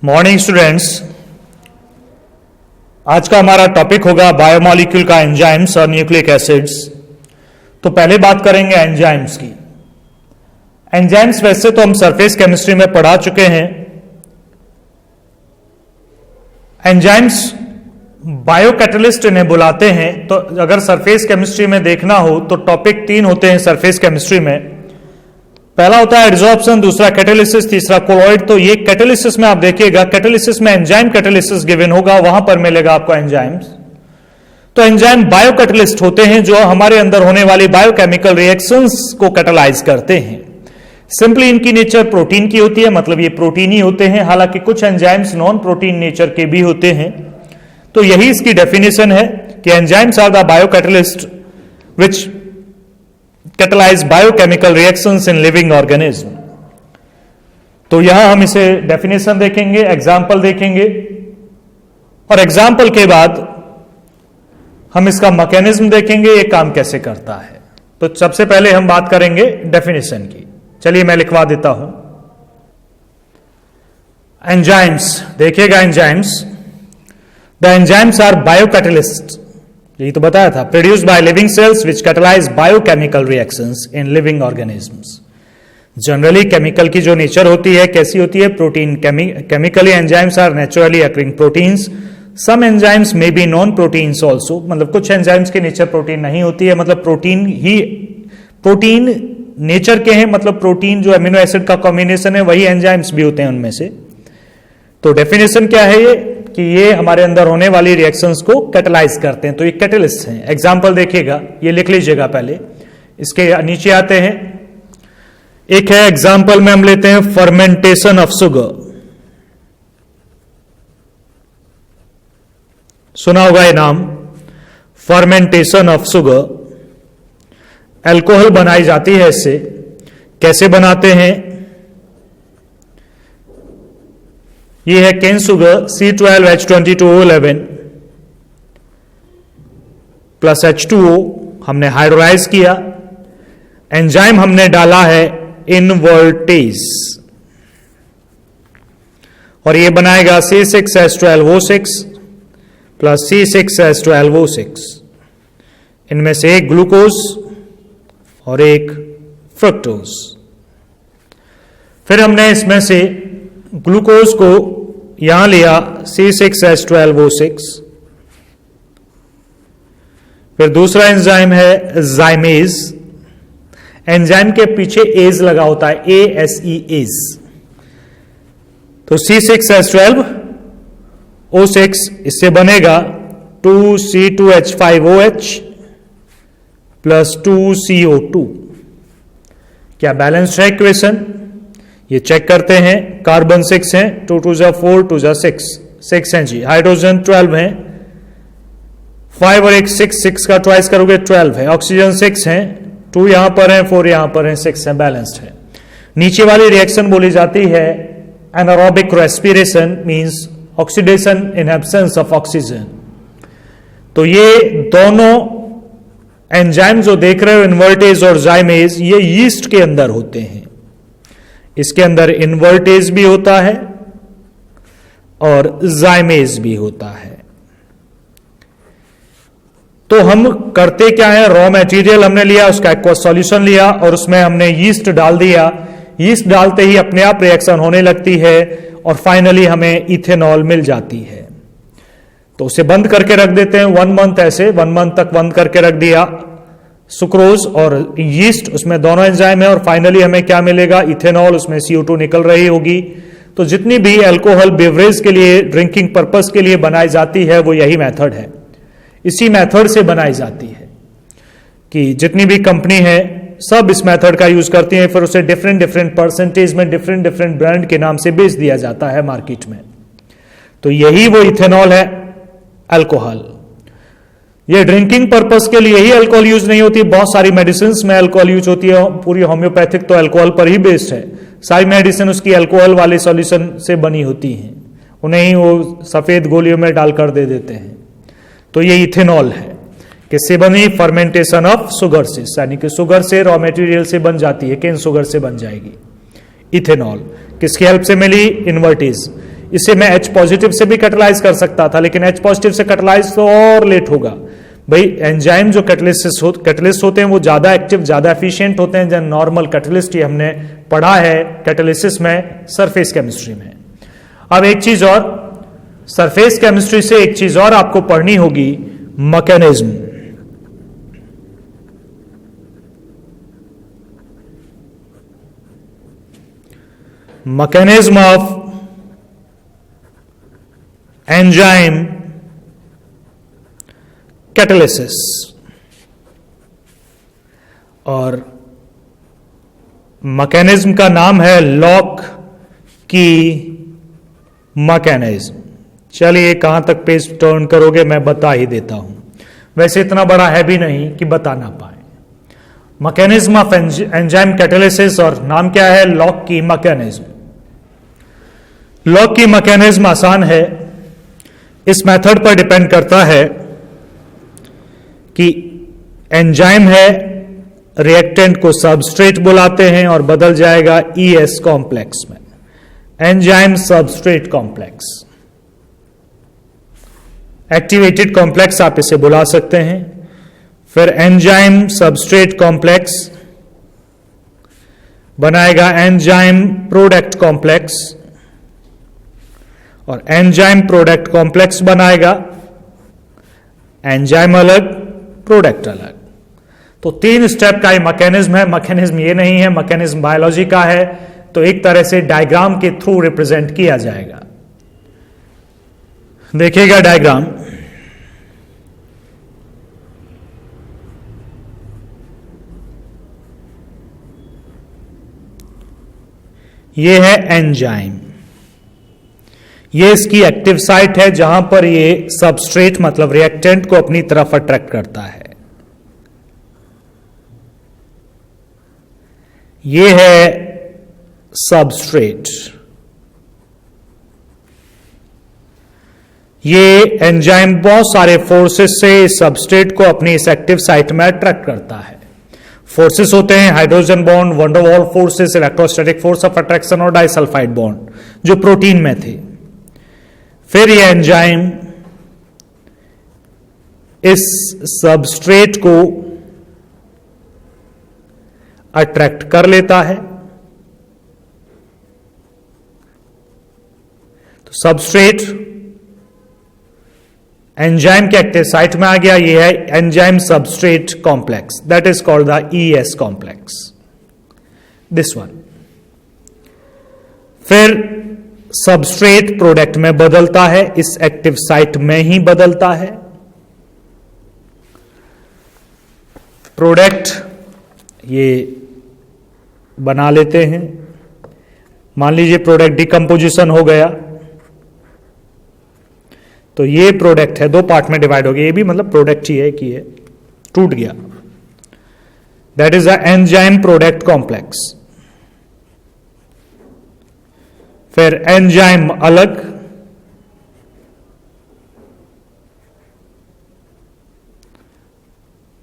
Morning students, आज का हमारा टॉपिक होगा बायोमॉलिक्यूल का एंजाइम्स और न्यूक्लिक एसिड्स। तो पहले बात करेंगे एंजाइम्स की। एंजाइम्स वैसे तो हम सरफेस केमिस्ट्री में पढ़ा चुके हैं। एंजाइम्स बायोकैटलिस्ट इन्हें बुलाते हैं। तो अगर सरफेस केमिस्ट्री में देखना हो तो टॉपिक 3 होते हैं सरफेस केमिस्ट्री में। पहला होता है एड्सॉर्प्शन, दूसरा कैटालिसिस, तीसरा कोलॉइड। तो ये कैटालिसिस में आप देखिएगा, कैटालिसिस में एंजाइम कैटालिसिस गिवन होगा, वहां पर मिलेगा आपको एंजाइम्स। तो एंजाइम बायोकैटलिस्ट होते हैं जो हमारे अंदर होने वाली बायोकेमिकल रिएक्शंस को कैटालाइज करते हैं। सिंपली इनकी नेचर प्रोटीन की होती है, मतलब ये प्रोटीन ही होते हैं। हालांकि कुछ एंजाइम्स नॉन प्रोटीन नेचर के भी होते हैं। तो यही इसकी डेफिनेशन है कि enzymes are the biocatalyst which catalyze biochemical reactions in living organism। तो यहां हम इसे डेफिनेशन देखेंगे, एग्जाम्पल देखेंगे और एग्जाम्पल के बाद हम इसका मैकेनिज्म देखेंगे, ये काम कैसे करता है। तो सबसे पहले हम बात करेंगे डेफिनेशन की। चलिए मैं लिखवा देता हूं। एंजाइम्स, देखिएगा enzymes, the enzymes are biocatalyst, यही तो बताया था, produced by living cells which catalyze biochemical reactions in living organisms. Generally chemical की जो नेचर होती है कैसी होती है, protein. Chemically enzymes are naturally occurring proteins. Some enzymes may be non proteins also, मतलब कुछ एंजाइम्स की नेचर प्रोटीन नहीं होती है, मतलब प्रोटीन नेचर के हैं, मतलब प्रोटीन जो एमिनो एसिड का कॉम्बिनेशन है वही एंजाइम्स भी होते हैं उनमें से। तो डेफिनेशन क्या है ये कि ये हमारे अंदर होने वाली रिएक्शंस को कैटलाइज करते हैं। तो ये कैटलिस्ट हैं। एग्जांपल देखिएगा, ये लिख लीजिएगा पहले, इसके नीचे आते हैं। एक है एग्जांपल में हम लेते हैं फर्मेंटेशन ऑफ शुगर। सुना होगा ये नाम, फर्मेंटेशन ऑफ शुगर। अल्कोहल बनाई जाती है इससे। कैसे बनाते हैं? ये है cane sugar, C12H22O11 plus H2O हमने हाइड्रोलाइज किया। एंजाइम हमने डाला है इनवर्टेज और ये बनाएगा C6H12O6 प्लस C6H12O6। इनमें से एक ग्लूकोज और एक फ्रक्टोज। फिर हमने इसमें से ग्लूकोज को यहां लिया C6H12O6। फिर दूसरा एंजाइम है जाइमेज। एंजाइम के पीछे एज लगा होता है, ASE एज। तो C6H12O6 इससे बनेगा 2C2H5OH प्लस 2CO2। क्या बैलेंस्ड है इक्वेशन? ये चेक करते हैं। कार्बन 6 है, 2 2 4 2 6 हैं जी। हाइड्रोजन 12 है, 5 और एक 6 का ट्वाइस करोगे 12 है। ऑक्सीजन 6 है, 2 यहां पर है, 4 यहां पर है, 6 है, बैलेंस्ड है। नीचे वाली रिएक्शन बोली जाती है anaerobic respiration, means oxidation in absence of oxygen. तो ये दोनों एंजाइम जो देख रहे हो, इन्वर्टेज और जाइमेज, ये यीस्ट के अंदर होते हैं। इसके अंदर इन्वर्टेज भी होता है और जाइमेज भी होता है। तो हम करते क्या है, रॉ मटेरियल हमने लिया, उसका एक्वस सॉल्यूशन लिया और उसमें हमने यीस्ट डाल दिया। यीस्ट डालते ही अपने आप रिएक्शन होने लगती है और फाइनली हमें इथेनॉल मिल जाती है। तो उसे बंद करके रख देते हैं 1 मंथ, ऐसे 1 मंथ तक बंद करके रख दिया। सुक्रोज और यीस्ट, उसमें दोनों एंजाइम है और फाइनली हमें क्या मिलेगा, इथेनॉल। उसमें CO2 निकल रही होगी। तो जितनी भी अल्कोहल बेवरेज के लिए, ड्रिंकिंग पर्पस के लिए बनाई जाती है वो यही मेथड है। इसी मेथड से बनाई जाती है कि जितनी भी कंपनी है सब इस मेथड का यूज करती है। फिर उसे डिफरेंट डिफरेंट परसेंटेज में डिफरेंट ब्रांड के नाम से बेच दिया जाता है मार्केट में। तो यही वो इथेनॉल है, अल्कोहल। ये ड्रिंकिंग पर्पस के लिए ही अल्कोहल यूज नहीं होती, बहुत सारी मेडिसिन में अल्कोहल यूज होती है। पूरी होम्योपैथिक तो अल्कोहल पर ही बेस्ड है। सारी मेडिसिन उसकी अल्कोहल वाले सॉल्यूशन से बनी होती हैं, उन्हें ही वो सफेद गोलियों में डालकर दे देते हैं। तो ये इथेनॉल है। किससे बनी? फर्मेंटेशन ऑफ शुगर से, यानी कि शुगर से, रॉ मटेरियल से बन जाती है, केन शुगर से बन जाएगी इथेनॉल। किसकी हेल्प से मिली? इन्वर्टेज। इसे मैं H पॉजिटिव से भी कैटेलाइज कर सकता था, लेकिन H पॉजिटिव से कैटेलाइज तो और लेट होगा। भाई एंजाइम जो कैटलिस्ट होते हैं वो ज्यादा एक्टिव, ज्यादा एफिशिएंट होते हैं जन नॉर्मल कैटलिस्ट। ये हमने पढ़ा है कैटालिसिस में, सरफेस केमिस्ट्री में। अब एक चीज और, सरफेस केमिस्ट्री से एक चीज और आपको पढ़नी होगी, mechanism. Mechanism of enzyme catalysis. और मैकेनिज्म का नाम है लॉक की मैकेनिज्म। चलिए कहां तक पेज टर्न करोगे मैं बता ही देता हूं, वैसे इतना बड़ा है भी नहीं कि बता ना पाए। मैकेनिज्म ऑफ एंजाइम कैटालिसिस, और नाम क्या है, लॉक की मैकेनिज्म। लॉक की मैकेनिज्म आसान है, इस मेथड पर डिपेंड करता है कि एंजाइम है, रिएक्टेंट को सबस्ट्रेट बुलाते हैं और बदल जाएगा ES कॉम्प्लेक्स में, enzyme substrate complex. Activated complex आप इसे बुला सकते हैं। फिर एंजाइम सबस्ट्रेट कॉम्प्लेक्स बनाएगा एंजाइम प्रोडक्ट कॉम्प्लेक्स, और एंजाइम प्रोडक्ट कॉम्प्लेक्स बनाएगा एंजाइम अलग, प्रोडक्ट अलग। तो 3 स्टेप का ये मैकेनिज्म है। मैकेनिज्म ये नहीं है, मैकेनिज्म बायोलॉजी का है, तो एक तरह से डायग्राम के थ्रू रिप्रेजेंट किया जाएगा। देखिएगा डायग्राम, ये है एंजाइम, ये इसकी एक्टिव साइट है जहां पर ये सबस्ट्रेट मतलब रिएक्टेंट को अपनी तरफ अट्रैक्ट करता है। ये है सबस्ट्रेट, ये एंजाइम बहुत सारे फोर्सेस से इस सबस्ट्रेट को अपनी इस एक्टिव साइट में अट्रैक्ट करता है। फोर्सेस होते हैं hydrogen bond, van der Waals forces, electrostatic force of attraction और डाइसल्फाइड बॉन्ड जो प्रोटीन में थे। फिर ये एंजाइम इस सबस्ट्रेट को अट्रैक्ट कर लेता है। तो सबस्ट्रेट एंजाइम के एक्टिव साइट में आ गया, ये है enzyme substrate complex, that is called the ES complex, this one. फिर सबस्ट्रेट प्रोडक्ट में बदलता है, इस एक्टिव साइट में ही बदलता है। प्रोडक्ट ये बना लेते हैं, मान लीजिए प्रोडक्ट डिकम्पोजिशन हो गया, तो ये प्रोडक्ट है, 2 पार्ट में डिवाइड हो गया, ये भी मतलब प्रोडक्ट ही है कि ये टूट गया, that is the enzyme product complex. फिर एंजाइम अलग,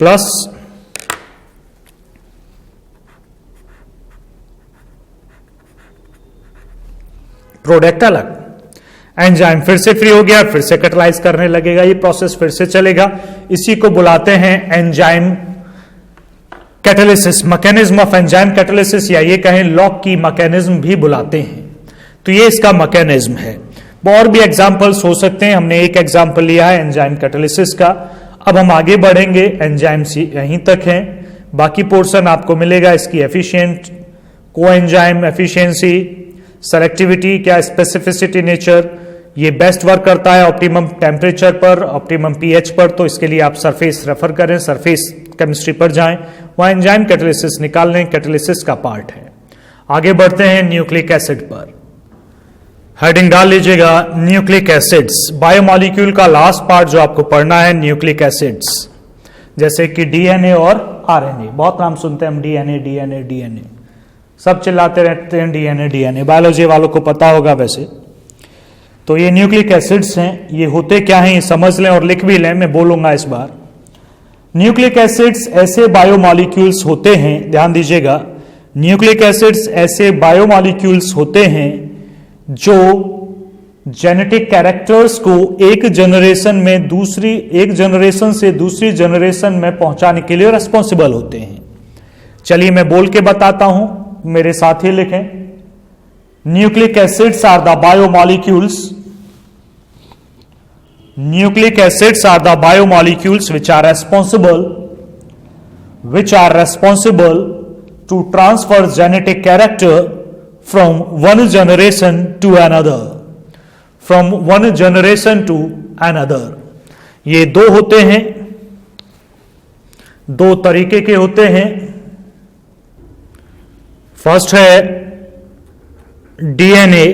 प्लस प्रोडक्ट अलग। एंजाइम फिर से फ्री हो गया, फिर से कैटालाइज करने लगेगा, ये प्रोसेस फिर से चलेगा। इसी को बुलाते हैं enzyme catalysis, mechanism of enzyme catalysis, या ये कहें लॉक की मैकेनिज्म भी बुलाते हैं। तो ये इसका मैकेनिज्म है। और भी एग्जांपल्स हो सकते हैं, हमने एक एग्जांपल लिया है एंजाइम कैटालिसिस का। अब हम आगे बढ़ेंगे, एंजाइम यहीं तक है, बाकी पोर्शन आपको मिलेगा इसकी एफिशिएंट, को एंजाइम एफिशिएंसी, सेलेक्टिविटी, क्या स्पेसिफिसिटी, नेचर, ये बेस्ट वर्क करता है ऑप्टिमम टेम्परेचर पर, ऑप्टिमम पीएच पर। तो इसके लिए आप सरफेस रेफर करें, सरफेस केमिस्ट्री पर जाएं, वहां एंजाइम कैटालिसिस निकाल लें, कैटालिसिस का पार्ट है। आगे बढ़ते हैं न्यूक्लिक एसिड पर, हेडिंग डाल लीजिएगा न्यूक्लिक एसिड्स। बायोमॉलिक्यूल का लास्ट पार्ट जो आपको पढ़ना है न्यूक्लिक एसिड्स, जैसे कि डीएनए और आरएनए, बहुत नाम सुनते हैं हम, डीएनए डीएनए डीएनए, सब चिल्लाते रहते हैं डीएनए डीएनए, बायोलॉजी वालों को पता होगा वैसे। तो ये न्यूक्लिक एसिड्स हैं, ये होते क्या हैं ये समझ लें और लिख भी लें, मैं बोलूंगा इस बार। न्यूक्लिक एसिड्स ऐसे बायोमॉलिक्यूल्स होते हैं, ध्यान दीजिएगा, न्यूक्लिक एसिड्स ऐसे बायोमॉलिक्यूल्स होते हैं जो जेनेटिक कैरेक्टर्स को एक जनरेशन से दूसरी जनरेशन में पहुंचाने के लिए रेस्पॉन्सिबल होते हैं। चलिए मैं बोल के बताता हूं, मेरे साथ ही लिखें। Nucleic acids are the biomolecules which are responsible to transfer genetic character from one generation to another। ये दो होते हैं, दो तरीके के होते हैं। फर्स्ट है DNA,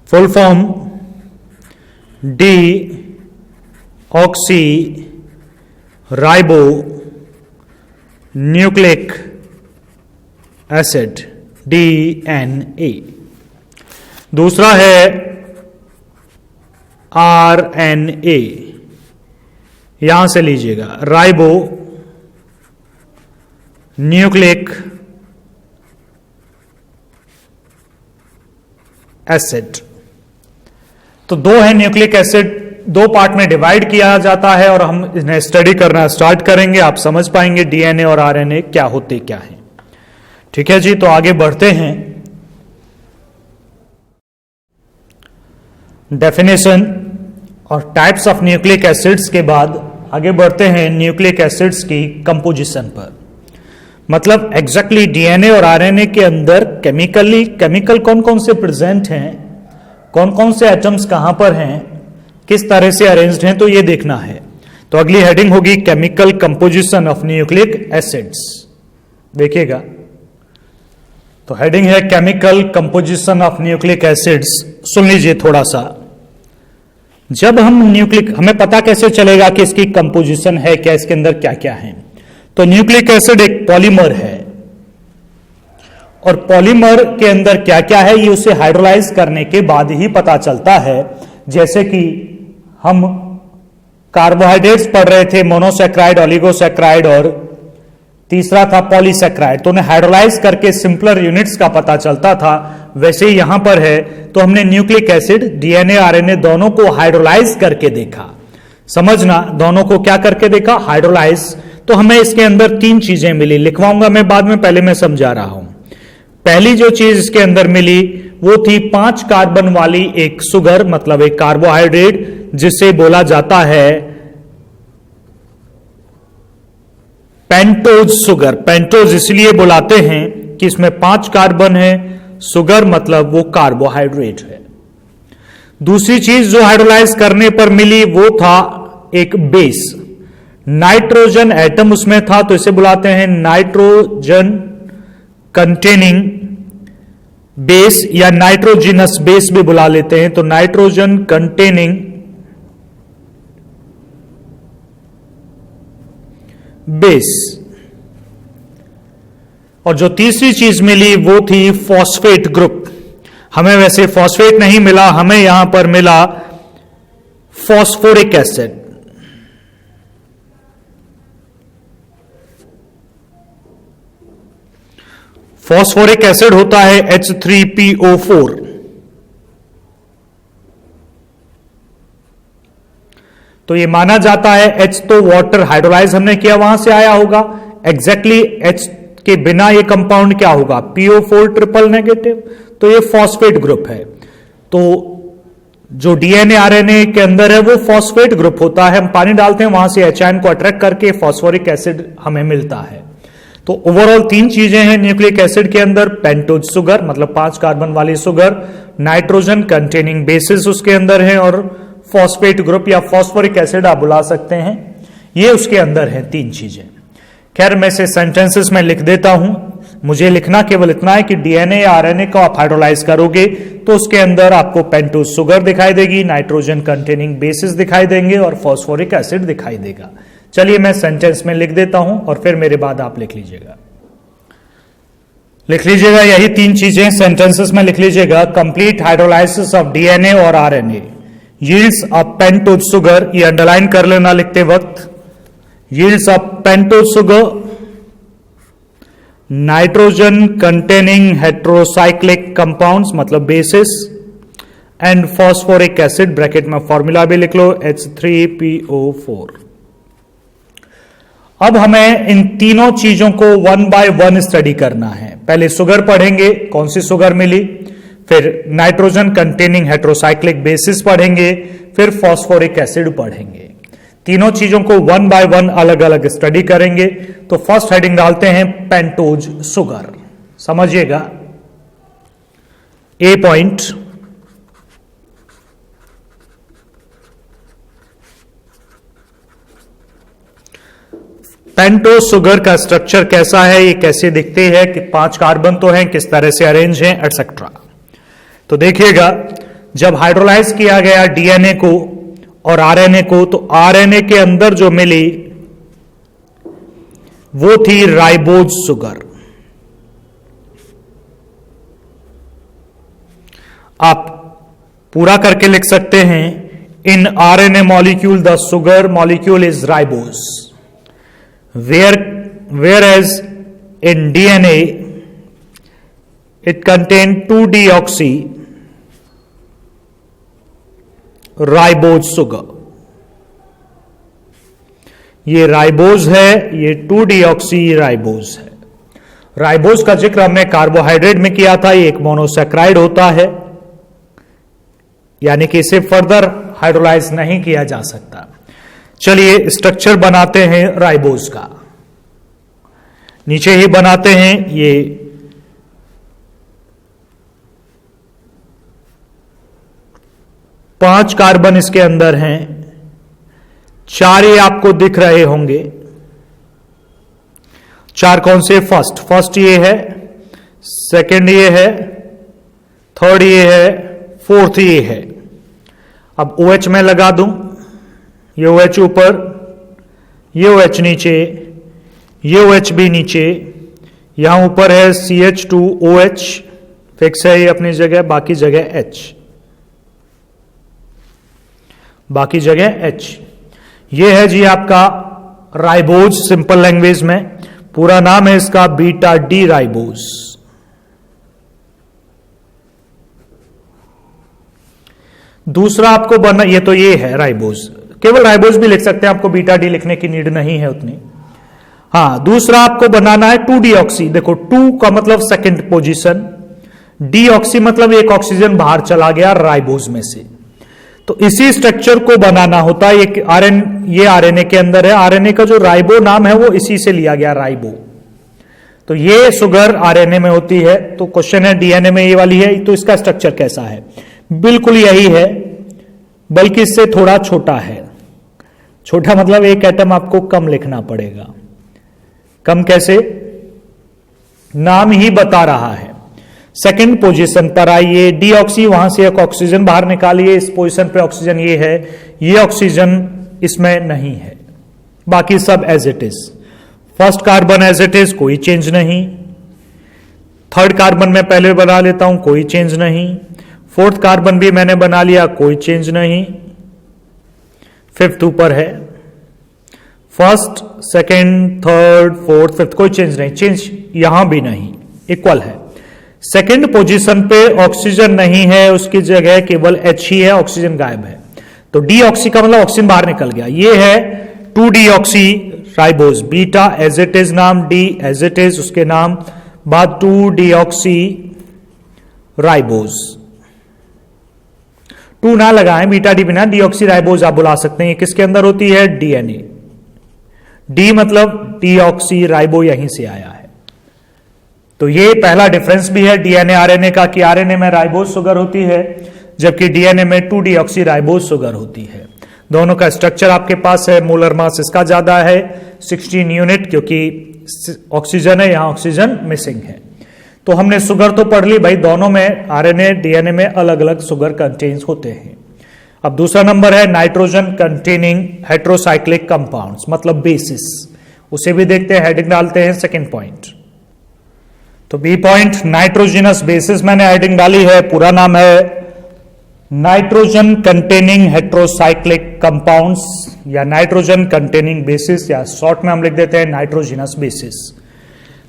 full form D oxy ribo nucleic acid DNA. दूसरा है आरएनए, यहां से लीजिएगा, राइबो न्यूक्लिक एसिड। तो दो है न्यूक्लिक एसिड, दो पार्ट में डिवाइड किया जाता है और हम इन्हें स्टडी करना स्टार्ट करेंगे। आप समझ पाएंगे डीएनए और आरएनए क्या होते क्या है। ठीक है जी, तो आगे बढ़ते हैं। डेफिनेशन और टाइप्स ऑफ न्यूक्लिक एसिड्स के बाद आगे बढ़ते हैं न्यूक्लिक एसिड्स की कंपोजिशन पर। मतलब एग्जैक्टली डीएनए और आरएनए के अंदर केमिकल कौन कौन से प्रेजेंट हैं, कौन कौन से एटम्स कहां पर हैं, किस तरह से अरेंज्ड हैं, तो ये देखना है। तो अगली हेडिंग होगी chemical composition of nucleic acids. देखिएगा, तो हेडिंग है chemical composition of nucleic acids. सुन लीजिए थोड़ा सा। जब हम हमें पता कैसे चलेगा कि इसकी कंपोजिशन है क्या, इसके अंदर क्या क्या है। तो न्यूक्लिक एसिड एक पॉलीमर है और पॉलीमर के अंदर क्या क्या है ये उसे हाइड्रोलाइज करने के बाद ही पता चलता है। जैसे कि हम कार्बोहाइड्रेट्स पढ़ रहे थे, मोनोसैक्राइड, ओलिगोसैक्राइड और तीसरा था पॉलीसैक्राइड, तो उन्हें हाइड्रोलाइज करके सिंपलर यूनिट्स का पता चलता था। वैसे ही यहां पर है, तो हमने न्यूक्लिक एसिड डीएनए आरएनए दोनों को हाइड्रोलाइज करके देखा। समझना, दोनों को क्या करके देखा, हाइड्रोलाइज। तो हमें इसके अंदर तीन चीजें मिली, लिखवाऊंगा मैं बाद में, पहले मैं समझा रहा हूं। पहली जो चीज इसके अंदर मिली वो थी 5 कार्बन वाली एक सुगर, मतलब एक कार्बोहाइड्रेट, जिसे बोला जाता है पेंटोज सुगर। पेंटोज इसलिए बुलाते हैं कि इसमें 5 कार्बन है, सुगर मतलब वो कार्बोहाइड्रेट है। दूसरी चीज जो हाइड्रोलाइज करने पर मिली वो था एक बेस, नाइट्रोजन एटम उसमें था, तो इसे बुलाते हैं नाइट्रोजन कंटेनिंग बेस या नाइट्रोजिनस बेस भी बुला लेते हैं। तो नाइट्रोजन कंटेनिंग बेस। और जो तीसरी चीज मिली वो थी फॉस्फेट ग्रुप। हमें वैसे फॉस्फेट नहीं मिला, हमें यहां पर मिला फॉस्फोरिक एसिड। फॉस्फोरिक एसिड होता है H3PO4। तो ये माना जाता है H तो वाटर हाइड्रोलाइज हमने किया वहां से आया होगा। एग्जैक्टली H के बिना ये कंपाउंड क्या होगा, PO4 ट्रिपल नेगेटिव। तो ये फॉस्फेट ग्रुप है। तो जो डीएनए आरएनए के अंदर है वो फॉस्फेट ग्रुप होता है। हम पानी डालते हैं, वहां से एच आयन को अट्रैक्ट करके फॉस्फोरिक एसिड हमें मिलता है। तो ओवरऑल 3 चीजें हैं न्यूक्लिक एसिड के अंदर, पेंटोज सुगर मतलब 5 कार्बन वाली सुगर, नाइट्रोजन कंटेनिंग बेसिस उसके अंदर है, और फॉस्फेट ग्रुप या फॉस्फोरिक एसिड आप बुला सकते हैं। ये उसके अंदर है 3 चीजें। खैर मैं इसे सेंटेंसेस में लिख देता हूं। मुझे लिखना केवल इतना है कि डीएनए या आरएनए को आप हाइड्रोलाइज करोगे तो उसके अंदर आपको पेंटोज सुगर दिखाई देगी, नाइट्रोजन कंटेनिंग बेसिस दिखाई देंगे और फॉस्फोरिक एसिड दिखाई देगा। चलिए मैं सेंटेंस में लिख देता हूं और फिर मेरे बाद आप लिख लीजिएगा यही 3 चीजें सेंटेंसेस में लिख लीजिएगा। कंप्लीट हाइड्रोलाइसिस ऑफ डीएनए और RNA yields a pentose sugar, ये अंडरलाइन कर लेना लिखते वक्त, yields a pentose sugar nitrogen containing heterocyclic compounds मतलब bases, and phosphoric acid, bracket में फॉर्मूला भी लिख लो H3PO4। अब हमें इन तीनों चीजों को वन बाय वन स्टडी करना है। पहले शुगर पढ़ेंगे, कौन सी शुगर मिली, फिर नाइट्रोजन कंटेनिंग हेट्रोसाइक्लिक बेसिस पढ़ेंगे, फिर फॉस्फोरिक एसिड पढ़ेंगे। तीनों चीजों को वन बाय वन अलग अलग स्टडी करेंगे। तो फर्स्ट हेडिंग डालते हैं पेंटोज शुगर। समझिएगा, ए पॉइंट, पेंटोज शुगर का स्ट्रक्चर कैसा है, ये कैसे दिखते हैं, कि 5 कार्बन तो हैं, किस तरह से अरेंज हैं, एटसेट्रा। तो देखिएगा, जब हाइड्रोलाइज किया गया डीएनए को और आरएनए को, तो आरएनए के अंदर जो मिली वो थी राइबोज शुगर। आप पूरा करके लिख सकते हैं, in RNA molecule the sugar molecule is ribose, whereas in DNA it contain 2-deoxy ribose sugar. ये राइबोज है, ये 2-deoxy राइबोज है। राइबोज का जिक्र हमने कार्बोहाइड्रेट में किया था, ये एक मोनोसैक्राइड होता है, यानी कि इसे फर्दर हाइड्रोलाइज नहीं किया जा सकता। चलिए स्ट्रक्चर बनाते हैं राइबोज का, नीचे ही बनाते हैं। ये पांच कार्बन इसके अंदर हैं, 4 ये आपको दिख रहे होंगे। 4 कौन से, फर्स्ट ये है, सेकंड ये है, थर्ड ये है, फोर्थ ये है। अब OH में लगा दूं, ये OH ऊपर, ये OH नीचे, ये OH भी नीचे, यहां ऊपर है CH2OH, फिक्स है ये अपनी जगह, बाकी जगह H, बाकी जगह H। ये है जी आपका राइबोज, सिंपल लैंग्वेज में पूरा नाम है इसका बीटा डी राइबोज। दूसरा आपको बना, ये तो ये है राइबोज, केवल राइबोज भी लिख सकते हैं, आपको बीटा डी लिखने की नीड नहीं है उतनी। हाँ, दूसरा आपको बनाना है 2-deoxy। देखो 2 का मतलब सेकंड पोजीशन, डीऑक्सी मतलब एक ऑक्सीजन बाहर चला गया राइबोज में से। तो इसी स्ट्रक्चर को बनाना होता है। ये आरएनए के अंदर है, आरएनए का जो राइबो नाम है वो इसी से लिया गया, राइबो। तो ये शुगर आरएनए में होती है। तो क्वेश्चन है डीएनए में ये वाली है, तो इसका स्ट्रक्चर कैसा है? बिल्कुल यही है, बल्कि इससे थोड़ा छोटा है। छोटा मतलब एक एटम आपको कम लिखना पड़ेगा। कम कैसे? नाम ही बता रहा है। सेकंड पोजीशन पर आइए, डीऑक्सी, वहां से एक ऑक्सीजन बाहर निकालिए, इस पोजीशन पे ऑक्सीजन ये है, ये ऑक्सीजन इसमें नहीं है, बाकी सब as it is. First carbon as it is, कोई चेंज नहीं। थर्ड कार्बन में पहले बना लेता हूं, कोई चेंज नहीं। फोर्थ कार्बन भी मैंने बना लिया, कोई चेंज नहीं। फिफ्थ ऊपर है, first, second, third, fourth, fifth, कोई चेंज नहीं। चेंज यहां भी नहीं, इक्वल है। सेकंड पोजीशन पे ऑक्सीजन नहीं है, उसकी जगह केवल H ही है, ऑक्सीजन गायब है। तो डीऑक्सी का मतलब ऑक्सीजन बाहर निकल गया। ये है 2-deoxy ribose, beta as it is नाम, डी एज इट इज उसके नाम, बाद 2-deoxy राइबोज। 2 ना लगाएं, बीटा डी बिना, डीऑक्सी राइबोज आप बुला सकते हैं। ये किसके अंदर होती है? डीएनए। डी मतलब डीऑक्सी राइबो, यहीं से आया है। तो ये पहला डिफरेंस भी है डीएनए आरएनए का, कि आरएनए में राइबोज शुगर होती है, जबकि डीएनए में 2-deoxy राइबोज शुगर होती है। दोनों का स्ट्रक्चर आपके पास है। मोलर मास इसका ज्यादा है 16 यूनिट, क्योंकि ऑक्सीजन है, यहां ऑक्सीजन मिसिंग है। तो हमने शुगर तो पढ़ ली भाई, दोनों में आरएनए डीएनए में अलग अलग शुगर कंटेन्स होते हैं। अब दूसरा नंबर है नाइट्रोजन कंटेनिंग हेट्रोसाइक्लिक कंपाउंड्स, मतलब बेसिस। उसे भी देखते हैं, हेडिंग डालते हैं सेकेंड पॉइंट। तो बी पॉइंट नाइट्रोजिनस बेसिस मैंने हेडिंग डाली है, पूरा नाम है नाइट्रोजन कंटेनिंग हेट्रोसाइक्लिक कंपाउंड्स, या नाइट्रोजन कंटेनिंग बेसिस, या शॉर्ट में हम लिख देते हैं नाइट्रोजिनस बेसिस।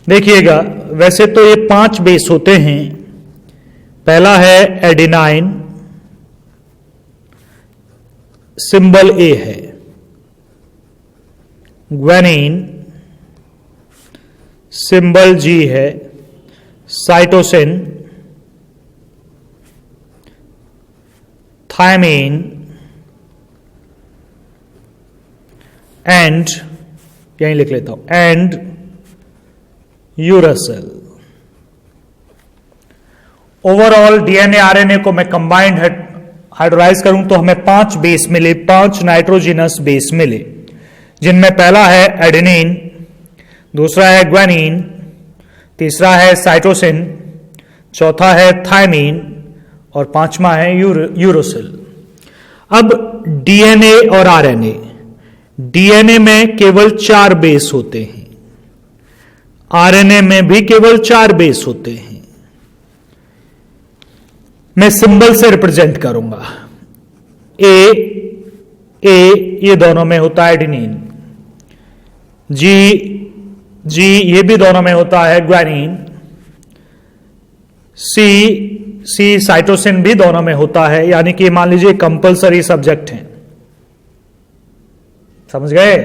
देखिएगा, वैसे तो ये 5 बेस होते हैं। पहला है एडिनाइन, सिंबल ए है। ग्वेनिन, सिंबल जी है। साइटोसिन, थायमीन एंड, यहीं लिख लेता हूं, and uracil. Overall DNA RNA को मैं कंबाइंड हाइड्रोलाइज करूं तो हमें 5 बेस मिले, 5 नाइट्रोजिनस बेस मिले, जिनमें पहला है एडेनिन, दूसरा है ग्वेनिन, तीसरा है साइटोसिन, चौथा है थायमीन और पांचवा है यूरोसिल। अब डीएनए और आरएनए, डीएनए में केवल 4 बेस होते हैं, आरएनए में भी केवल 4 बेस होते हैं। मैं सिंबल से रिप्रेजेंट करूंगा। ए ये दोनों में होता है एडेनिन, जी ये भी दोनों में होता है ग्वेनिन, सी साइटोसिन भी दोनों में होता है, यानी कि मान लीजिए कंपलसरी सब्जेक्ट हैं। समझ गए?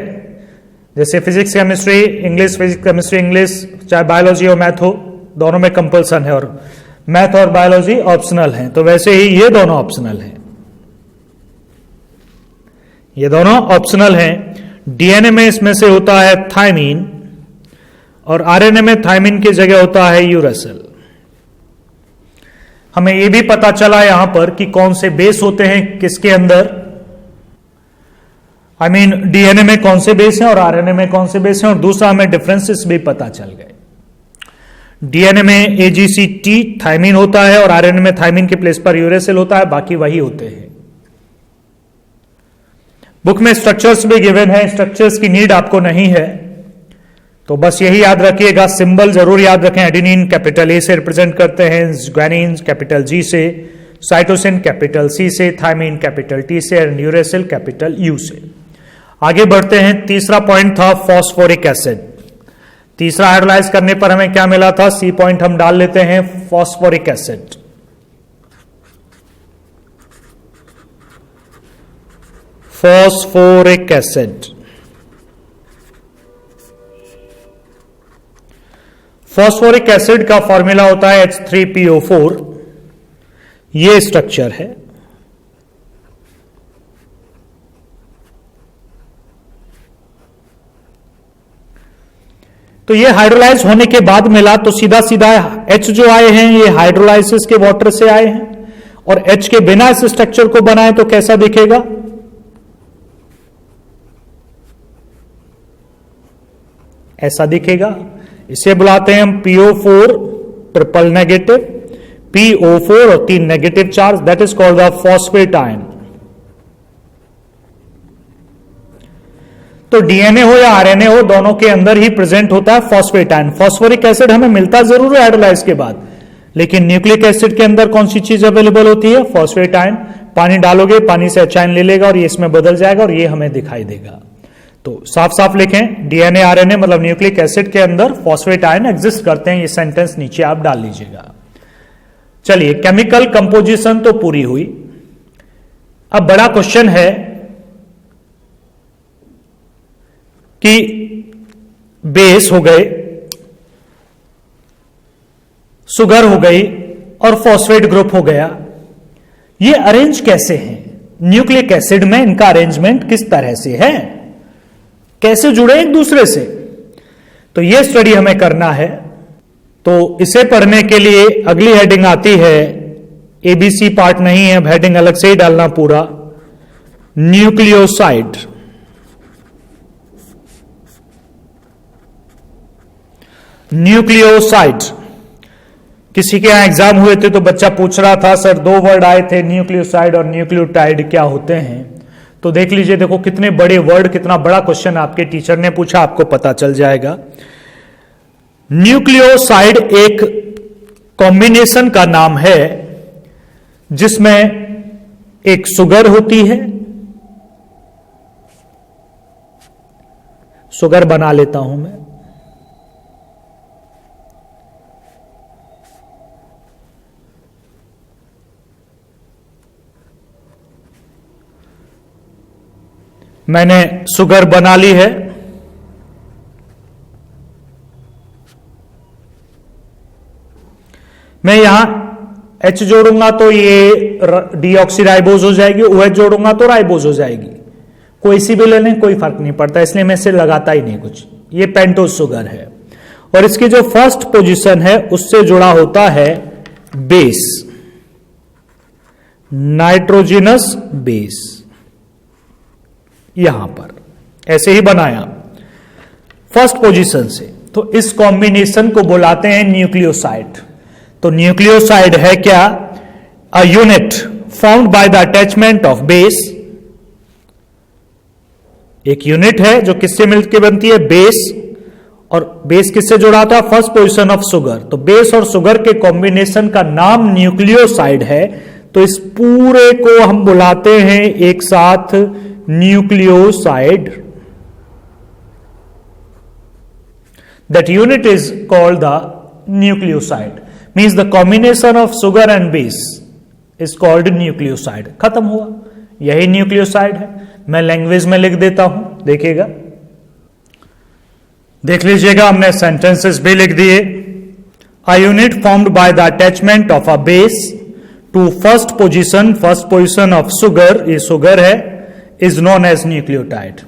जैसे physics chemistry English, physics chemistry English, चाहे बायोलॉजी और मैथ हो, दोनों में कंपल्सन है, और मैथ और बायोलॉजी ऑप्शनल हैं। तो वैसे ही ये दोनों ऑप्शनल हैं, ये दोनों ऑप्शनल हैं। डीएनए में इसमें से होता है थायमीन और आरएनए में थायमीन की जगह होता है यूरासिल। हमें यह भी पता चला यहां पर कि कौन से बेस होते हैं किसके अंदर, डीएनए में कौन से बेस हैं और आरएनए में कौन से बेस हैं, और दूसरा हमें डिफरेंसेस भी पता चल गए। डीएनए में एजीसी-टी थायमीन होता है और आरएनए में थायमीन के प्लेस पर यूरासिल होता है, बाकी वही होते हैं। बुक में स्ट्रक्चर्स भी गिवन है, स्ट्रक्चर्स की नीड आपको नहीं है, तो बस यही याद रखिएगा। सिंबल जरूर याद रखें, एडेनिन कैपिटल ए से रिप्रेजेंट करते हैं, ग्वेनिन कैपिटल जी से, साइटोसिन कैपिटल सी से, थायमीन कैपिटल टी से और यूरासिल कैपिटल यू से। आगे बढ़ते हैं। तीसरा पॉइंट था फॉस्फोरिक एसिड। तीसरा हाइड्रोलाइज करने पर हमें क्या मिला था, सी पॉइंट हम डाल लेते हैं, phosphoric acid. Phosphoric acid, phosphoric acid का फॉर्मूला होता है H3PO4। ये स्ट्रक्चर है। तो ये हाइड्रोलाइज होने के बाद मिला, तो सीधा सीधा H जो आए हैं ये हाइड्रोलाइसिस के वाटर से आए हैं, और H के बिना इस स्ट्रक्चर को बनाए तो कैसा दिखेगा, ऐसा दिखेगा। इसे बुलाते हैं हम PO4 ट्रिपल नेगेटिव, PO4 और 3 negative charge, that is called the phosphate ion. तो डीएनए हो या आरएनए हो, दोनों के अंदर ही प्रेजेंट होता है फॉस्फेट आयन। फॉस्फोरिक एसिड हमें मिलता जरूर है हाइड्रोलाइज के बाद, लेकिन न्यूक्लिक एसिड के अंदर कौन सी चीज अवेलेबल होती है, फॉस्फेट आयन। पानी डालोगे, पानी से H आयन ले लेगा और ये इसमें बदल जाएगा और ये हमें दिखाई देगा। तो साफ साफ लिखें, डीएनए आरएनए मतलब न्यूक्लिक एसिड के अंदर फॉस्फेट आयन एग्जिस्ट करते हैं। ये सेंटेंस नीचे आप डाल लीजिएगा। चलिए, केमिकल कंपोजिशन तो पूरी हुई। अब बड़ा क्वेश्चन है कि बेस हो गए, सुगर हो गई और फॉस्फेट ग्रुप हो गया, ये अरेंज कैसे हैं? न्यूक्लिक एसिड में इनका अरेंजमेंट किस तरह से है, कैसे जुड़े एक दूसरे से, तो यह स्टडी हमें करना है। तो इसे पढ़ने के लिए अगली हेडिंग आती है, एबीसी पार्ट नहीं है, हेडिंग अलग से ही डालना पूरा, न्यूक्लियोसाइड। न्यूक्लियोसाइड, किसी के यहां एग्जाम हुए थे तो बच्चा पूछ रहा था, सर 2 वर्ड आए थे, न्यूक्लियोसाइड और न्यूक्लियोटाइड क्या होते हैं? तो देख लीजिए, देखो कितने बड़े वर्ड, कितना बड़ा क्वेश्चन आपके टीचर ने पूछा, आपको पता चल जाएगा। न्यूक्लियोसाइड एक कॉम्बिनेशन का नाम है जिसमें एक सुगर होती है, सुगर बना लेता हूं मैं, मैंने शुगर बना ली है। मैं यहां H जोड़ूंगा तो ये डीऑक्सीराइबोज हो जाएगी, OH जोड़ूंगा तो राइबोज हो जाएगी। कोई सी भी ले लें कोई फर्क नहीं पड़ता, इसलिए मैं इसे लगाता ही नहीं कुछ। ये पेंटोज शुगर है और इसकी जो फर्स्ट पोजीशन है उससे जुड़ा होता है बेस, नाइट्रोजिनस बेस। यहां पर ऐसे ही बनाया फर्स्ट पोजीशन से, तो इस कॉम्बिनेशन को बुलाते हैं न्यूक्लियोसाइड। तो न्यूक्लियोसाइड है क्या? अ unit formed by the attachment of base. एक यूनिट है जो किससे मिलकर बनती है? बेस। और बेस किससे जुड़ा होता है? First position of sugar. तो बेस और शुगर के कॉम्बिनेशन का नाम न्यूक्लियोसाइड है। तो इस पूरे को हम बुलाते हैं एक साथ nucleoside. That unit is called the nucleoside. Means the combination of sugar and base is called nucleoside. खत्म हुआ, यही न्यूक्लियोसाइड है। मैं लैंग्वेज में लिख देता हूं, देखिएगा, देख लीजिएगा, हमने सेंटेंसेस भी लिख दिए। A unit formed by the attachment of a base to first position of sugar, ये शुगर है, इज नोन एज न्यूक्लियोटाइड।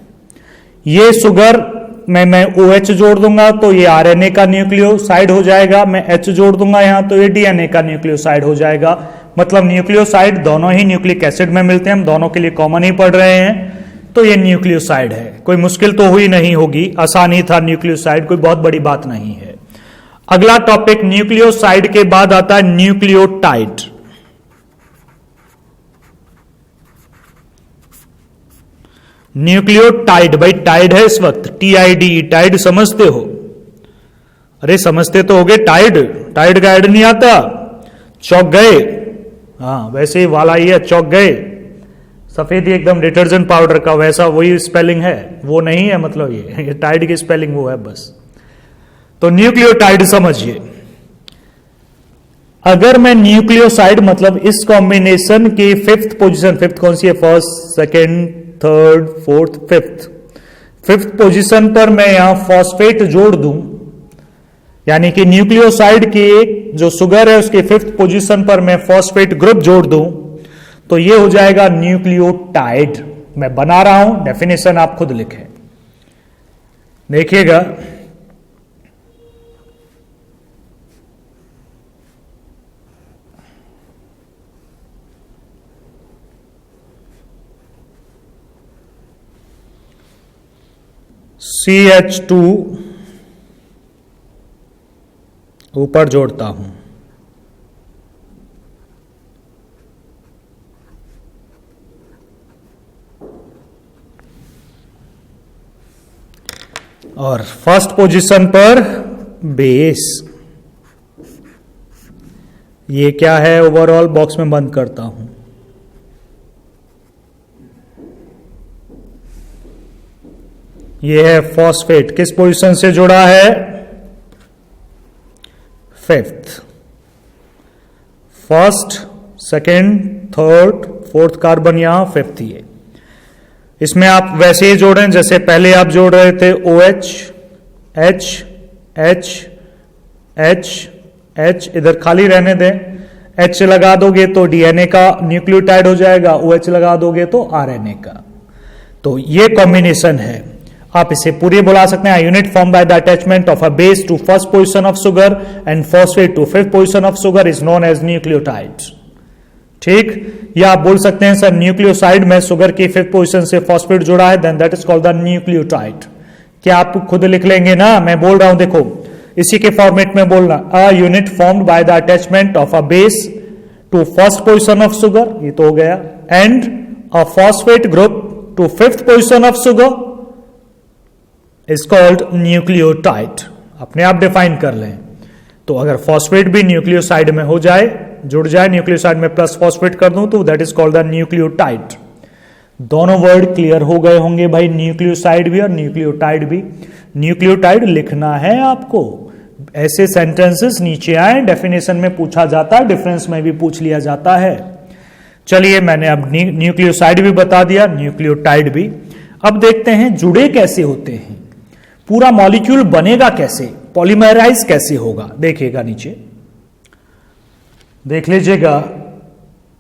ये शुगर में मैं OH जोड़ दूंगा तो ये RNA का न्यूक्लियोसाइड हो जाएगा। मैं H जोड़ दूंगा यहां तो ये DNA का न्यूक्लियोसाइड हो जाएगा। मतलब न्यूक्लियोसाइड दोनों ही न्यूक्लिक एसिड में मिलते हैं, हम दोनों के लिए कॉमन ही पढ़ रहे हैं। तो ये न्यूक्लियोसाइड है। कोई मुश्किल तो हुई नहीं होगी, आसान ही था न्यूक्लियोसाइड, कोई बहुत बड़ी बात नहीं है। अगला टॉपिक, न्यूक्लियोसाइड के बाद आता है न्यूक्लियोटाइड। न्यूक्लियोटाइड, भाई टाइड है इस वक्त, TID, टाइड समझते हो? अरे समझते तो होगे टाइड, टाइड का ऐड नहीं आता, चौक गए। हाँ वैसे ही वाला ही है, चौक गए। सफेद ही एकदम डिटर्जेंट पाउडर का वैसा वही स्पेलिंग है, वो नहीं है, मतलब ये टाइड की स्पेलिंग वो है बस। तो न्यूक्लियोटाइड समझिए। अगर मैं न्यूक्लियोसाइड मतलब इस कॉम्बिनेशन की फिफ्थ पोजीशन, फिफ्थ कौन सी है? First, second, third, fourth, fifth position पर मैं यहां फॉस्फेट जोड़ दूं, यानी कि न्यूक्लियोसाइड की जो शुगर है उसके फिफ्थ पोजीशन पर मैं फॉस्फेट ग्रुप जोड़ दूं, तो ये हो जाएगा न्यूक्लियोटाइड। मैं बना रहा हूं, डेफिनेशन आप खुद लिखें, देखिएगा। CH2 ऊपर जोड़ता हूं, और फर्स्ट पोजीशन पर बेस। ये क्या है? ओवरऑल बॉक्स में बंद करता हूं। ये है फॉस्फेट, किस पोजीशन से जुड़ा है? Fifth. First, second, third, fourth carbon यहां, फिफ्थ ये। इसमें आप वैसे ही जोड़ें जैसे पहले आप जोड़ रहे थे, OH, H, H, H, H, इधर खाली रहने दें। H लगा दोगे तो DNA का न्यूक्लियोटाइड हो जाएगा, OH लगा दोगे तो RNA का। तो ये कॉम्बिनेशन है। आप इसे पूरी बुला सकते हैं, unit form by the attachment of a base to first position of sugar and phosphate to fifth position of sugar is known as nucleotide. ठीक, या आप बोल सकते हैं सर न्यूक्लियोसाइड में शुगर की फिफ्थ पोजीशन से फॉस्फेट जुड़ा है, then that is called the nucleotide. क्या आप खुद लिख लेंगे ना? मैं बोल रहा हूं, देखो इसी के फॉर्मेट में बोलना। A unit formed by the attachment of a base to first position of sugar, ये तो हो गया, and a phosphate group to fifth position of sugar is called nucleotide. अपने आप डिफाइन कर लें। तो अगर फॉस्फेट भी न्यूक्लियोसाइड में हो जाए, जुड़ जाए, न्यूक्लियोसाइड में प्लस फॉस्फेट कर दूं तो that is called the nucleotide. दोनों वर्ड क्लियर हो गए होंगे भाई, न्यूक्लियोसाइड भी और न्यूक्लियोटाइड भी। न्यूक्लियोटाइड लिखना है आपको। ऐसे सेंटेंसेस नीचे आए, डेफिनेशन में पूछा जाता है, डिफरेंस में भी पूछ लिया जाता है। चलिए मैंने अब न्यूक्लियोसाइड भी बता दिया, न्यूक्लियोटाइड भी। अब देखते हैं जुड़े कैसे होते हैं, पूरा मॉलिक्यूल बनेगा कैसे, पॉलीमराइज कैसे होगा। देखिएगा नीचे, देख लीजिएगा,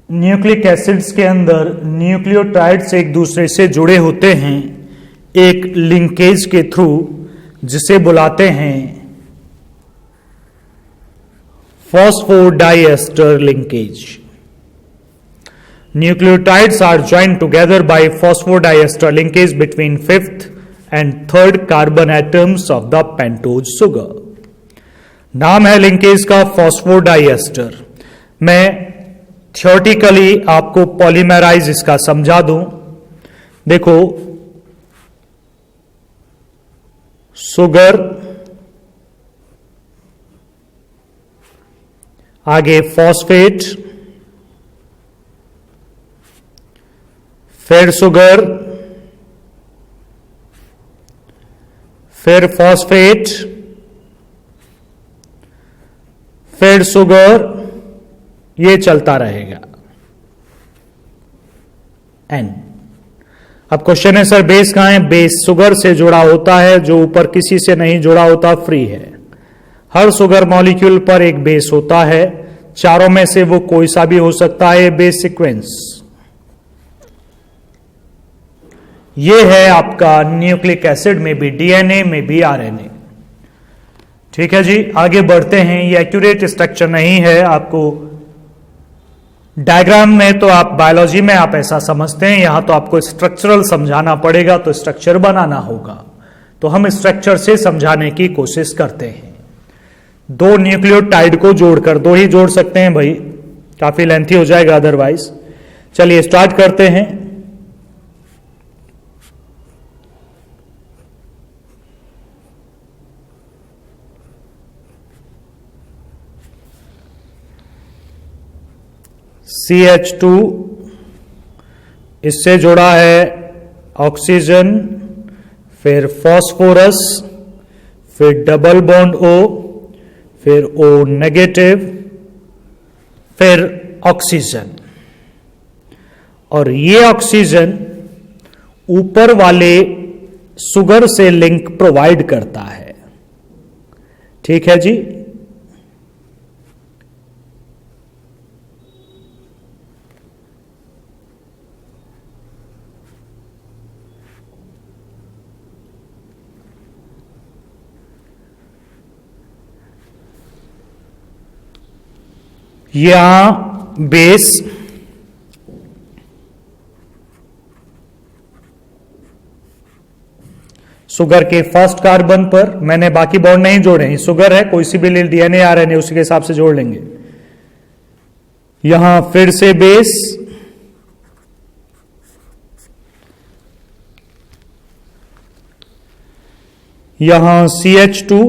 न्यूक्लिक एसिड्स के अंदर न्यूक्लियोटाइड्स एक दूसरे से जुड़े होते हैं एक लिंकेज के थ्रू, जिसे बुलाते हैं phosphodiester linkage. Nucleotides are joined together by phosphodiester linkage between 5th and 3rd carbon atoms of the pentose sugar. नाम है लिंकेज का फॉस्फोडाइएस्टर। मैं थियोरेटिकली आपको पॉलीमराइज इसका समझा दूं। देखो, सुगर, आगे फॉस्फेट, फिर सुगर, फिर फॉस्फेट, फिर सुगर, ये चलता रहेगा एन। अब क्वेश्चन है सर बेस कहां है? बेस शुगर से जुड़ा होता है, जो ऊपर किसी से नहीं जुड़ा होता, फ्री है। हर शुगर मॉलिक्यूल पर एक बेस होता है, चारों में से वो कोई सा भी हो सकता है बेस सीक्वेंस। ये है आपका न्यूक्लिक एसिड में भी, डीएनए में भी, आरएनए। ठीक है जी, आगे बढ़ते हैं। ये एक्यूरेट स्ट्रक्चर नहीं है, आपको डायग्राम में तो आप बायोलॉजी में आप ऐसा समझते हैं, यहां तो आपको स्ट्रक्चरल समझाना पड़ेगा, तो स्ट्रक्चर बनाना होगा। तो हम स्ट्रक्चर से समझाने की कोशिश करते हैं। दो न्यूक्लियोटाइड को जोड़कर, दो ही जोड़ सकते हैं भाई, काफी लेंथी हो जाएगा अदरवाइज। चलिए स्टार्ट करते हैं। CH2, इससे जुड़ा है ऑक्सीजन, फिर फॉस्फोरस, फिर डबल बॉन्ड O, फिर O नेगेटिव, फिर ऑक्सीजन। और ये ऑक्सीजन ऊपर वाले सुगर से लिंक प्रोवाइड करता है। ठीक है जी। यहां बेस, शुगर के फर्स्ट कार्बन पर मैंने बाकी बॉन्ड नहीं जोड़े हैं, शुगर है, कोई सी भी डीएनए आरएनए उसी के हिसाब से जोड़ लेंगे। यहां फिर से बेस, यहां CH2,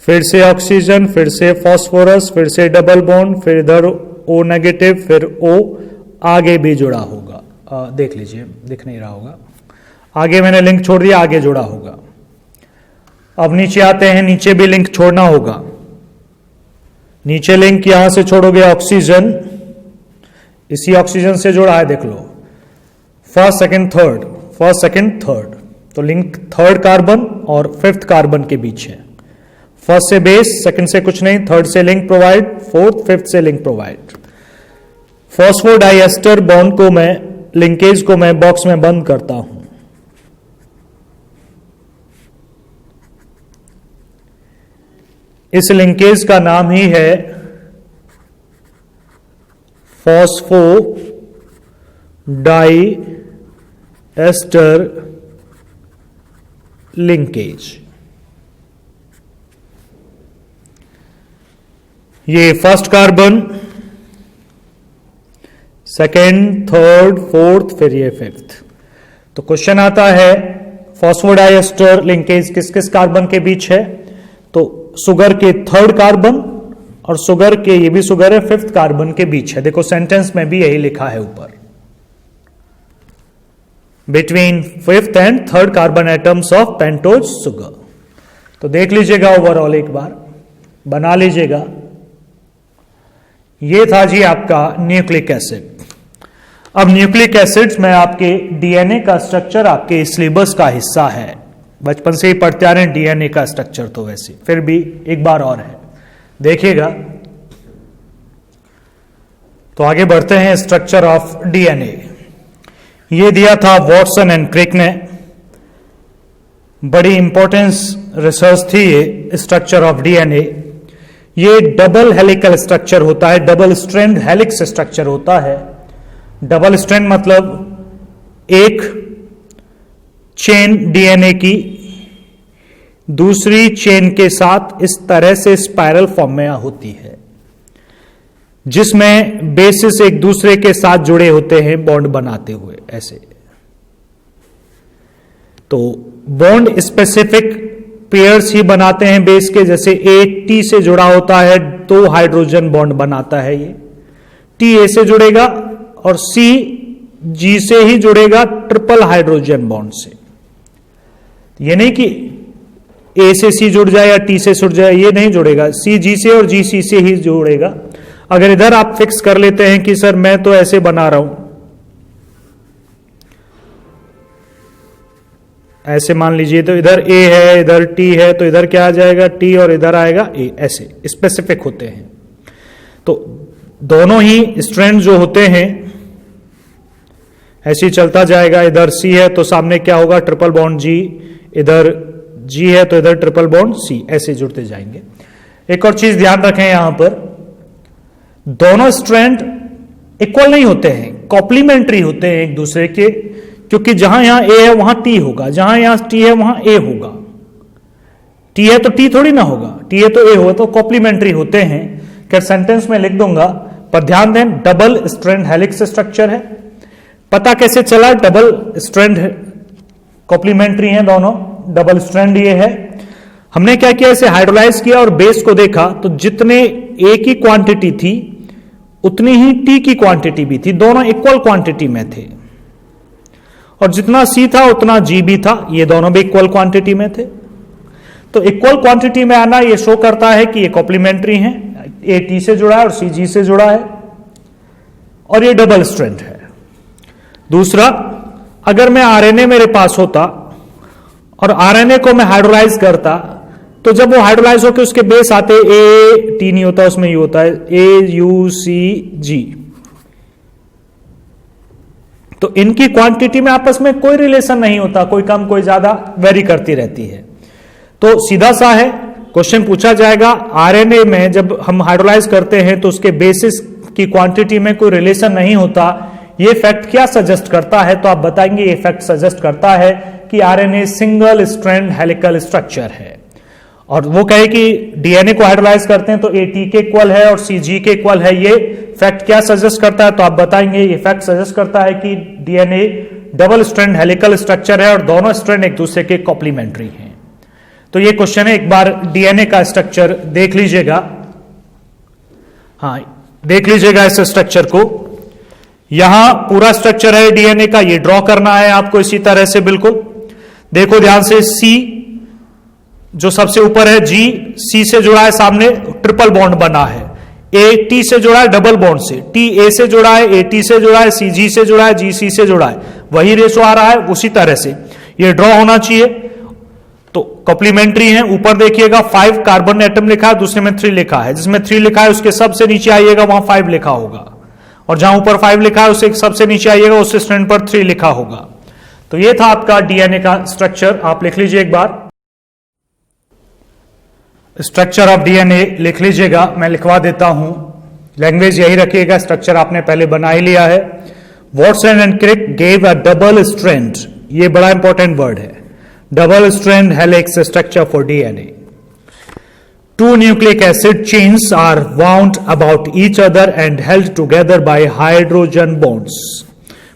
फिर से ऑक्सीजन, फिर से फॉस्फोरस, फिर से डबल बॉन्ड, फिर इधर O नेगेटिव, फिर O आगे भी जुड़ा होगा। देख लीजिए, दिख नहीं रहा होगा, आगे मैंने लिंक छोड़ दिया, आगे जुड़ा होगा। अब नीचे आते हैं, नीचे भी लिंक छोड़ना होगा। नीचे लिंक यहां से छोड़ोगे ऑक्सीजन, इसी ऑक्सीजन से जुड़ा है, देख लो, first second third, first second third, तो लिंक थर्ड कार्बन और फिफ्थ कार्बन के बीच है। फर्स्ट से बेस, सेकंड से कुछ नहीं, थर्ड से लिंक प्रोवाइड, फोर्थ फिफ्थ से लिंक प्रोवाइड। फॉस्फोडाइएस्टर बॉन्ड को मैं, लिंकेज को मैं बॉक्स में बंद करता हूं। इस लिंकेज का नाम ही है फॉस्फोडाइएस्टर लिंकेज। ये first carbon, second, third, fourth, फिर ये फिफ्थ। तो क्वेश्चन आता है फॉस्फोडाइएस्टर लिंकेज किस किस कार्बन के बीच है? तो शुगर के थर्ड कार्बन और शुगर के, ये भी शुगर है, फिफ्थ कार्बन के बीच है। देखो सेंटेंस में भी यही लिखा है ऊपर, between fifth and third carbon atoms of pentose sugar. तो देख लीजिएगा ओवरऑल, एक बार बना लीजिएगा। ये था जी आपका न्यूक्लिक एसिड। अब न्यूक्लिक एसिड्स में आपके डीएनए का स्ट्रक्चर आपके सिलेबस का हिस्सा है, बचपन से ही पढ़ते आ रहे हैं डीएनए का स्ट्रक्चर, तो वैसे फिर भी एक बार और है, देखिएगा। तो आगे बढ़ते हैं, स्ट्रक्चर ऑफ डीएनए। ये दिया था वॉटसन एंड क्रिक ने, बड़ी इंपॉर्टेंस रिसर्च थी ये स्ट्रक्चर ऑफ डीएनए। ये डबल हेलिकल स्ट्रक्चर होता है, डबल स्ट्रैंड हेलिक्स स्ट्रक्चर होता है। डबल स्ट्रैंड मतलब एक चेन डीएनए की दूसरी चेन के साथ इस तरह से स्पाइरल फॉर्म में होती है, जिसमें बेसिस एक दूसरे के साथ जुड़े होते हैं बॉन्ड बनाते हुए ऐसे। तो बॉन्ड स्पेसिफिक पेयर्स ही बनाते हैं बेस के, जैसे ए टी से जुड़ा होता है तो हाइड्रोजन बॉन्ड बनाता है, ये टी ए से जुड़ेगा और सी जी से ही जुड़ेगा ट्रिपल हाइड्रोजन बॉन्ड से। ये नहीं कि ए से सी जुड़ जाए या टी से जुड़ जाए, ये नहीं जुड़ेगा, सी जी से और जी सी से ही जुड़ेगा। अगर इधर आप फिक्स कर लेते हैं कि सर मैं तो ऐसे बना रहा हूं, ऐसे मान लीजिए, तो इधर ए है इधर टी है, तो इधर क्या आ जाएगा टी और इधर आएगा ए, ऐसे स्पेसिफिक होते हैं। तो दोनों ही स्ट्रैंड जो होते हैं ऐसे ही चलता जाएगा। इधर सी है तो सामने क्या होगा ट्रिपल बॉन्ड जी, इधर जी है तो इधर ट्रिपल बॉन्ड सी, ऐसे जुड़ते जाएंगे। एक और चीज ध्यान रखें, यहां पर दोनों स्ट्रैंड इक्वल नहीं होते हैं, कॉम्प्लीमेंट्री होते हैं एक दूसरे के, क्योंकि जहां यहां ए है वहां टी होगा, जहां यहां टी है वहां ए होगा। टी है तो टी थोड़ी ना होगा, टी है तो ए होगा, तो कॉम्प्लीमेंट्री होते हैं। क्या सेंटेंस में लिख दूंगा, पर ध्यान दें डबल स्ट्रैंड हेलिक्स स्ट्रक्चर है। पता कैसे चला डबल स्ट्रैंड कॉम्प्लीमेंट्री हैं दोनों, डबल स्ट्रैंड ये है। हमने क्या किया, इसे हाइड्रोलाइज किया और बेस को देखा, तो जितने ए की क्वांटिटी थी उतनी ही टी की क्वांटिटी भी थी, दोनों इक्वल क्वांटिटी में थे। और जितना सी था उतना जी भी था, ये दोनों भी इक्वल क्वांटिटी में थे। तो इक्वल क्वांटिटी में आना ये शो करता है कि ये कॉम्प्लीमेंट्री हैं, ए टी से जुड़ा है और सी जी से जुड़ा है, और ये डबल स्ट्रैंड है। दूसरा, अगर मैं आरएनए मेरे पास होता और आरएनए को मैं हाइड्रोलाइज करता, तो जब वो हाइड्रोलाइज होकर उसके बेस आते, ए टी नहीं होता, उसमें यू होता है, ए यू सी जी, तो इनकी क्वांटिटी में आपस में कोई रिलेशन नहीं होता, कोई कम कोई ज्यादा वेरी करती रहती है। तो सीधा सा है, क्वेश्चन पूछा जाएगा आरएनए में जब हम हाइड्रोलाइज करते हैं तो उसके बेसिस की क्वांटिटी में कोई रिलेशन नहीं होता, ये फैक्ट क्या सजेस्ट करता है? तो आप बताएंगे ये फैक्ट सजेस्ट करता है कि RNA single strand helical structure है। और वो कहे कि डीएनए को हाइड्रोलाइज करते हैं तो ए टी के इक्वल है और सी जी के इक्वल है, ये फैक्ट क्या सजेस्ट करता है? तो आप बताएंगे ये फैक्ट सजेस्ट करता है कि DNA double strand helical structure है और दोनों स्ट्रैंड एक दूसरे के कॉम्प्लीमेंट्री हैं। तो ये क्वेश्चन है, एक बार डीएनए का स्ट्रक्चर देख लीजिएगा। हाँ, देख लीजिएगा इस स्ट्रक्चर को, यहां पूरा स्ट्रक्चर है डीएनए का, ये ड्रॉ करना है आपको इसी तरह से। बिल्कुल देखो ध्यान से, सी जो सबसे ऊपर है, जी सी से जुड़ा है, सामने ट्रिपल बॉन्ड बना है, ए टी से जुड़ा है डबल बॉन्ड से, टी ए से जुड़ा है, ए टी से जुड़ा है, सी जी से जुड़ा है, जी सी से जुड़ा है, वही रेशो आ रहा है, उसी तरह से ये ड्रॉ होना चाहिए। तो कॉम्प्लीमेंट्री है। ऊपर देखिएगा 5 कार्बन एटम लिखा है, दूसरे में 3 लिखा है, जिसमें 3 लिखा है उसके सबसे नीचे आइएगा वहां 5 लिखा होगा, और जहां ऊपर 5 लिखा है उससे सबसे नीचे आइएगा उस स्टैंड पर 3 लिखा होगा। तो ये था आपका डीएनए का स्ट्रक्चर, आप लिख लीजिए एक बार, स्ट्रक्चर ऑफ डीएनए लिख लीजिएगा, मैं लिखवा देता हूं, लैंग्वेज यही रखिएगा, स्ट्रक्चर आपने पहले बना ही लिया है। Watson and Crick gave a double strand, ये बड़ा इंपॉर्टेंट वर्ड है, double strand helix structure for DNA. 2 nucleic acid chains are wound about each other and held together by hydrogen bonds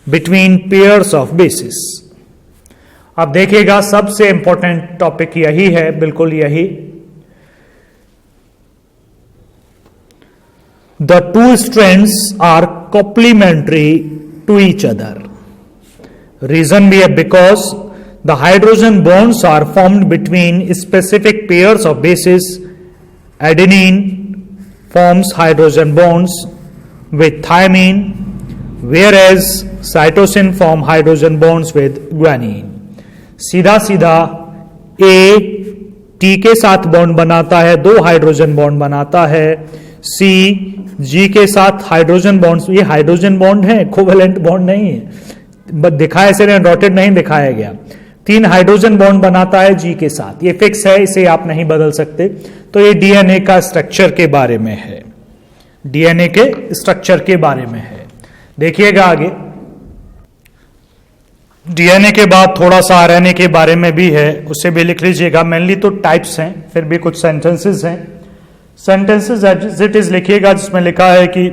between pairs of bases. अब देखिएगा सबसे important topic यही है, बिल्कुल यही। The 2 strands are complementary to each other. Reason भी है because the hydrogen bonds are formed between specific pairs of bases. Adenine forms hydrogen bonds with thymine, whereas cytosine form hydrogen bonds with guanine. सीधा सीधा A T के साथ bond बनाता है, 2 hydrogen bond बनाता है। सी जी के साथ हाइड्रोजन बॉन्ड्स, ये हाइड्रोजन बॉन्ड है, कोवेलेंट बॉन्ड नहीं है, बस दिखाया ऐसे डॉटेड नहीं दिखाया गया। 3 हाइड्रोजन बॉन्ड बनाता है जी के साथ, ये फिक्स है, इसे आप नहीं बदल सकते। तो ये डीएनए का स्ट्रक्चर के बारे में है, डीएनए के स्ट्रक्चर के बारे में है। देखिएगा आगे, डीएनए के बाद थोड़ा सा आरएनए के बारे में भी है, उसे भी लिख लीजिएगा। मेनली तो टाइप्स हैं, फिर भी कुछ सेंटेंसेस हैं। सेंटेंसेस एज इट इज लिखिएगा, जिसमें लिखा है कि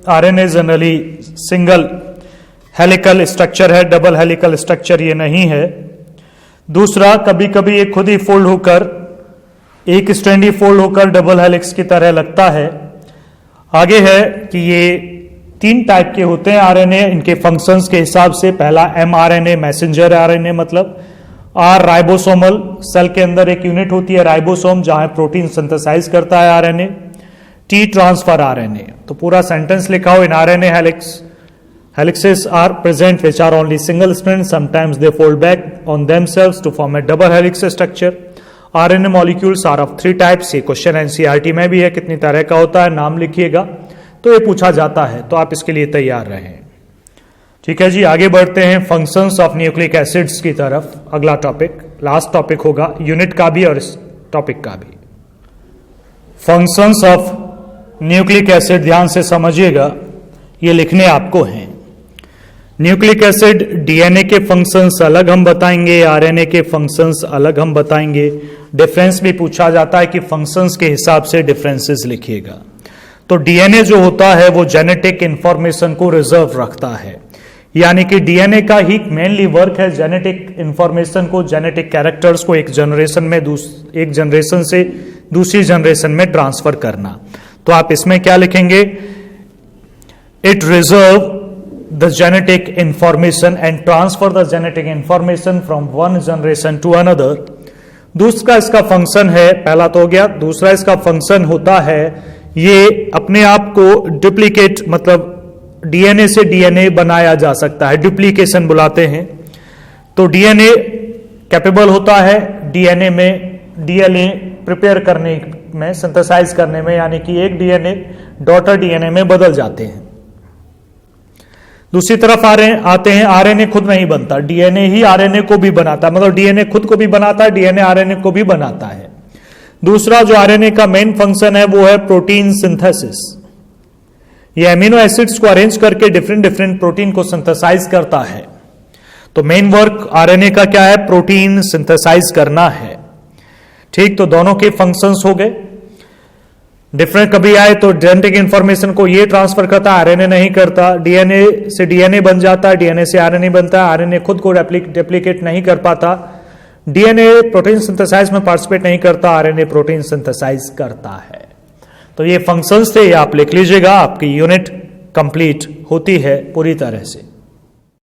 RNA generally single helical structure है, डबल हेलिकल स्ट्रक्चर ये नहीं है। दूसरा, कभी कभी ये खुद ही फोल्ड होकर, एक स्ट्रैंड फोल्ड होकर डबल हेलिक्स की तरह लगता है। आगे है कि ये 3 टाइप के होते हैं आरएनए, इनके फंक्शंस के हिसाब से। पहला एमआरएनए, मैसेंजर आरएनए, मतलब आर राइबोसोमल, सेल के अंदर एक यूनिट होती है राइबोसोम, जहां प्रोटीन सिंथेसाइज करता है आरएनए। टी ट्रांसफर आरएनए, तो पूरा सेंटेंस लिखा हो, in RNA helices are present which are only single strand, sometimes they fold back on themselves to form a double helix structure. RNA molecules are of 3 types. ये question NCERT में भी है, कितनी तरह का होता है, नाम लिखिएगा, तो ये पूछा जाता है, तो आप इसके लिए तैयार रहें। ठीक है जी, आगे बढ़ते हैं फंक्शंस ऑफ न्यूक्लिक एसिड्स की तरफ। अगला टॉपिक, लास्ट टॉपिक होगा यूनिट का भी और इस टॉपिक का भी। फंक्शंस ऑफ न्यूक्लिक एसिड, ध्यान से समझिएगा, ये लिखने आपको हैं। न्यूक्लिक एसिड, डीएनए के फंक्शंस अलग हम बताएंगे, आरएनए के फंक्शंस अलग हम बताएंगे। डिफरेंस भी पूछा जाता है कि फंक्शंस के हिसाब से डिफरेंसेस लिखिएगा। तो डीएनए जो होता है वो जेनेटिक इंफॉर्मेशन को रिजर्व रखता है, यानी कि डीएनए का ही मेनली वर्क है जेनेटिक इंफॉर्मेशन को, जेनेटिक कैरेक्टर्स को एक जनरेशन से दूसरी जनरेशन में ट्रांसफर करना। तो आप इसमें क्या लिखेंगे, it reserve the genetic information and transfer the genetic information from one generation to another. दूसरा इसका फंक्शन है, पहला तो हो गया, दूसरा इसका फंक्शन होता है ये अपने आप को डुप्लीकेट, मतलब डीएनए से डीएनए बनाया जा सकता है, डुप्लीकेशन बुलाते हैं। तो डीएनए कैपेबल होता है डीएनए में डीएनए प्रिपेयर करने में, सिंथेसाइज करने में, यानी कि एक डीएनए डॉटर डीएनए में बदल जाते हैं। दूसरी तरफ आते हैं, आरएनए खुद नहीं बनता, डीएनए ही आरएनए को भी बनाता है, मतलब डीएनए खुद को भी बनाता है, डीएनए आरएनए को भी बनाता है। दूसरा जो आरएनए का मेन फंक्शन है वो है प्रोटीन सिंथेसिस। ये एमिनो एसिड्स को अरेंज करके डिफरेंट प्रोटीन को सिंथेसाइज करता है। तो मेन वर्क आरएनए का क्या है, प्रोटीन सिंथेसाइज करना है। ठीक, तो दोनों के फंक्शंस हो गए। डिफरेंट कभी आए तो जेनेटिक इंफॉर्मेशन को ये ट्रांसफर करता है, आरएनए नहीं करता। डीएनए से डीएनए बन जाता है, डीएनए से आरएनए बनता है, आरएनए खुद को रेप्लिकेट नहीं कर पाता। डीएनए प्रोटीन सिंथेसाइज में पार्टिसिपेट नहीं करता, आरएनए प्रोटीन सिंथेसाइज करता है। तो ये फंक्शंस थे, ये आप लिख लीजिएगा, आपकी यूनिट कंप्लीट होती है पूरी तरह से।